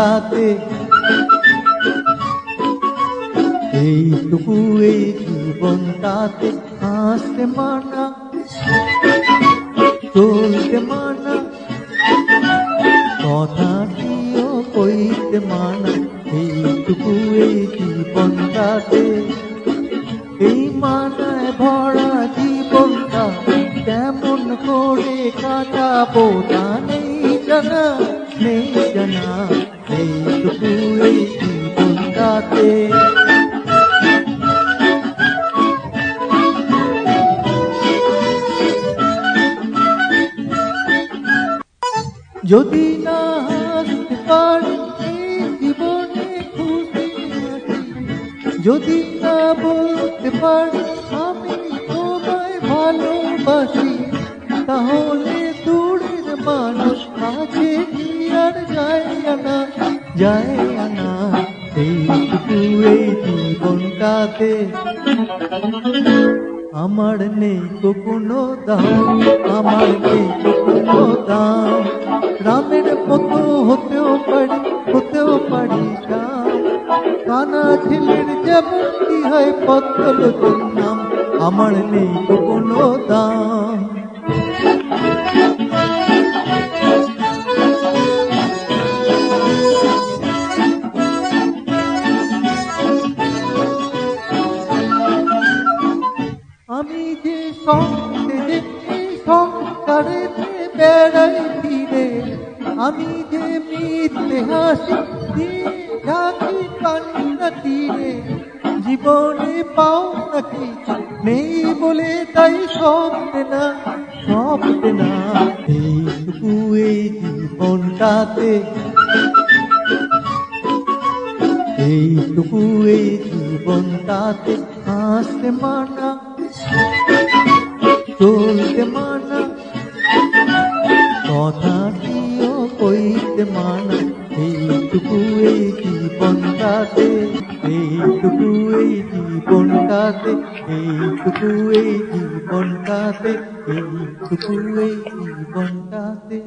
জীবনটাতে, এইটুকু এই জীবনটাতে হাসতে মানা, চলতে মানা, কথাটিও কইতে মানা, এইটুকু এই জীবনটাতে। এই মানায় ভরা জীবনটা কেমন করে কাটাবো তা নেই জানা, নেই জানা, এইটুকু এই জীবনটাতে। যদি না হাসতে পারি এই জীবনে খুশি আছি, যদি না বলতে পারি আমি তোমায় ভালোবাসি, তাহলে দূরের মানুষ কাছে কি আর যায় না, যায় না, এইটুকু এই জীবনটাতে। আমার নেই তো কোনো দাম, আমার নেই তো কোনো দাম, রামের মতো হতেও পারি শ্যাম, কানা ছেলের যেমন কি হয় পদ্মলোচন নাম, আমার নেই তো কোনো দাম। আমি যে সংসারে বেড়াই ফিরে, আমি যে মিথ্যে হাসি দিয়ে ঢাকি কান্না তীরে, জীবনে পাও নাকি নেই বলে তাই স্বপ্নে না, এইটুকু এই জীবনটাতে, এইটুকু এই জীবনটাতে হাসতে মানা, চলতে মানা, কথাটিও কইতে মানা, এইটুকু এই জীবনটাতে, এইটুকু এই জীবনটাতে, এইটুকু এই জীবনটাতে, এইটুকু এই জীবনটাতে।